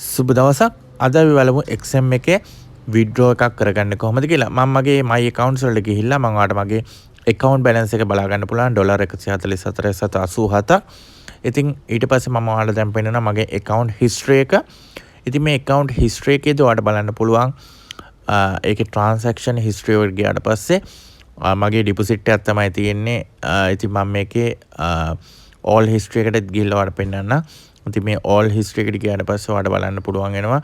සුබ දවසක්. අද අපි බලමු XM එකේ withdraw එකක් කරගන්න කොහොමද කියලා. මම මගේ my accounts වලට ගිහිල්ලා මම ඔයාලට මගේ account balance එක බලා ගන්න පුළුවන් $144,787. ඉතින් ඊට පස්සේ මම ඔයාලට දැන් පෙන්නනවා මගේ account history එක. ඉතින් මේ account history එකේදී ඔයාලට බලන්න පුළුවන් ඒකේ transaction history එකට ගියාට පස්සේ මගේ deposit එකක් තමයි තියෙන්නේ. ඉතින් මම මේකේ all history එකට ගිහිල්ලා ඔයාලට පෙන්නන්න. ඉතින් මේ all history එකට ගියාට පස්සේ ඔයාලට බලන්න පුළුවන් වෙනවා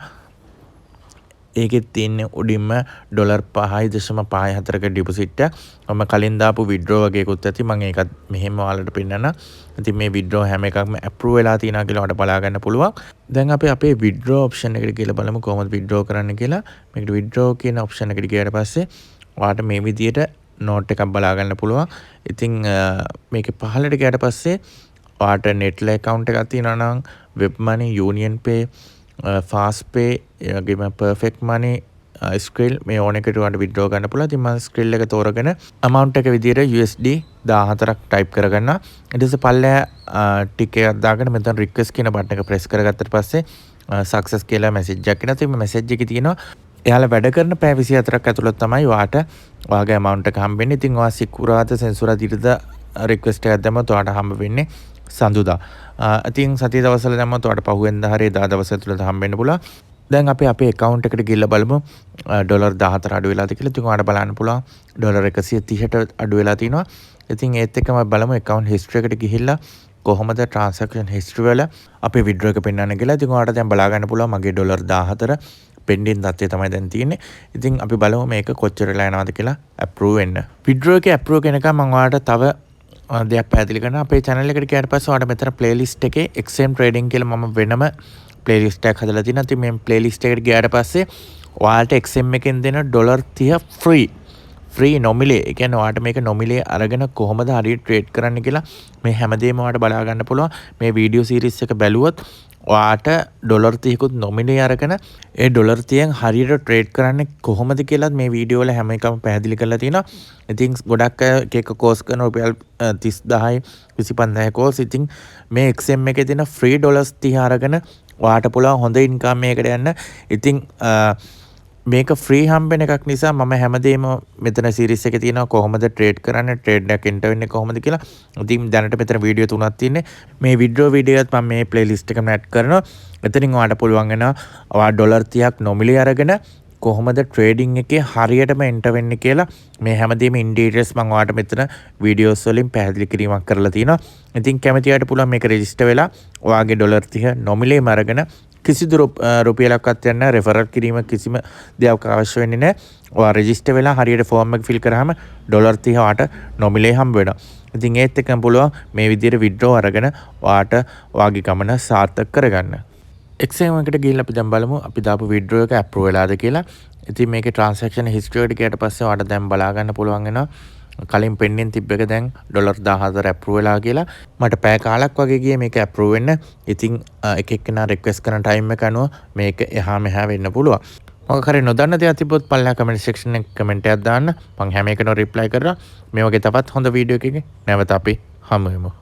ඒකේ තියෙන උඩින්ම $5.54ක ඩිපොසිට් එක. මම කලින් දාපු withdraw වගේකුත් ඇති. මම ඒකත් මෙහෙම ඔයාලට පෙන්නන්න. ඉතින් මේ withdraw හැම එකක්ම approve වෙලා තියෙනවා කියලා ඔයාලට බලා ගන්න පුළුවන්. දැන් අපි අපේ withdraw option එකට ගිහලා බලමු කොහොමද withdraw කරන්න කියලා. මේකට withdraw කියන option එකට ගියාට පස්සේ ඔයාලට මේ විදියට note එකක් බලා ගන්න පුළුවන්. ඉතින් මේකේ පහළට ගියාට පස්සේ ඔයාලට Netle account එකක් තියෙනවා නම් web money, union pay, fast pay, give me perfect money, Skrill මේ ඕන එකට ඔයාලට withdraw ගන්න පුළුවන්. ඉතින් මම Skrill එක තෝරගෙන amount එක විදියට USD 14ක් type කරගන්නවා. ඊට පස්සේ පල්ලෙහා tick එකක් දාගෙන මෙතන request කියන button එක press කරගත්තට පස්සේ success කියලා message එකක් එනවා. ඉතින් මේ message එකේ තියෙනවා එයාලා වැඩ කරන පැය 24ක් ඇතුළත තමයි ඔයාට ඔයාගේ amount එක හම්බෙන්නේ. ඉතින් ඔයා සිකුරාදා සෙන්සුරාදා ඉරිදා request එකක් දැම්මොත් ඔයාට හම්බ වෙන්නේ සඳුදා. ඉතින් සතිය දවස්වල දැම්මොත් ඔයාට පහුවෙන්දා හරි එදා දවස් ඇතුළත හම්බෙන්න පුළුවන්. දැන් අපි අපේ account එකට ගිහිල්ලා බලමු $14 අඩු වෙලාද කියලා. ඉතින් ඔයාලට බලන්න පුළුවන් $130ට අඩු වෙලා තිනවා. ඉතින් ඒත් එක්කම බලමු account history එකට ගිහිල්ලා කොහොමද transaction history වල අපේ withdraw එක පෙන්වන්න කියලා. ඉතින් ඔයාලට දැන් බලා ගන්න පුළුවන් මගේ $14 pending තත්ත්වය තමයි දැන් තියෙන්නේ. ඉතින් අපි බලමු මේක කොච්චර වෙලා යනවද කියලා approve වෙන්න. withdraw එකේ approve වෙනකම් මම ඔයාලට තව දෙයක් පැහැදිලි කරනවා. අපේ channel එකට ගියාට පස්සේ ඔයාලට මෙතන playlist එකේ XM trading කියලා මම වෙනම playlist එකක් හදලා තියෙනවා. ඉතින් මේ playlist එකට ගියාට පස්සේ ඔයාලට XM එකෙන් දෙන $30 free nominal. ඒ කියන්නේ ඔයාලට මේක nominal අරගෙන කොහොමද හරියට trade කරන්න කියලා මේ හැමදේම ඔයාලට බලා ගන්න පුළුවන්. මේ video series එක බැලුවොත් ඔයාට $30කුත් nominal අරගෙන ඒ $30න් හරියට trade කරන්නේ කොහොමද කියලා මේ වීඩියෝ වල හැම එකම පැහැදිලි කරලා තියෙනවා. ඉතින් ගොඩක් අය එක course කරන රුපියල් 30000යි 25000 course. ඉතින් මේ XM එකේ තියෙන free $30 අරගෙන ඔයාට පුළුවන් හොඳ income එකකට යන්න. ඉතින් මේක free හම්බෙන එකක් නිසා මම හැමදේම මෙතන series එකේ තියෙනවා කොහොමද trade කරන්නේ, trade එක enter වෙන්නේ කොහොමද කියලා. ඉතින් දැනට මෙතන වීඩියෝ තුනක් තියෙන්නේ. මේ withdraw වීඩියෝ එකත් මම මේ playlist එකම add කරනවා. එතනින් ඔයාලට පුළුවන් වෙනවා ඔයා $30ක් nominal අරගෙන කොහොමද trading එකේ හරියටම enter වෙන්නේ කියලා මේ හැමදේම in details මම ඔයාලට මෙතන videos වලින් පැහැදිලි කිරීමක් කරලා තියෙනවා. ඉතින් කැමති අයට පුළුවන් මේක register වෙලා ඔයාගේ $30 nominal අරගෙන කිසිදු රුපියලක්වත් යන්න රෙෆරල් කිරීම කිසිම දෙයක් අවශ්‍ය වෙන්නේ නැහැ. ඔයා රෙජිස්ටර් වෙලා හරියට ෆෝම් එක ෆිල් කරාම $30 ඔයාට නොමිලේ හම්බ වෙනවා. ඉතින් ඒත් එක්කම පුළුවන් මේ විදිහට withdraw අරගෙන ඔයාට ඔයාගේ ගමන සාර්ථක කරගන්න. XM එකට ගිහිල්ලා අපි දැන් බලමු අපි දාපු withdraw එක approve වෙලාද කියලා. ඉතින් මේකේ transaction history එකට ගියට පස්සේ ඔයාට දැන් බලා ගන්න පුළුවන් වෙනවා කලින් පෙන්ඩින් තිබ්බ එක දැන් $14 approve වෙලා කියලා. මට පැය කාලක් වගේ ගියේ මේක approve වෙන්න. ඉතින් එක එක්කෙනා request කරන time එක අනුව මේක එහා මෙහා වෙන්න පුළුවන්. මොකක් හරි නොදන්න දෙයක් තිබ්බොත් පල්ලෙහා comment section එකේ comment එකක් දාන්න. මම හැම එකකම reply කරනවා. මේ වගේ තවත් හොඳ වීඩියෝ එකකින් නැවත අපි හමු වෙමු.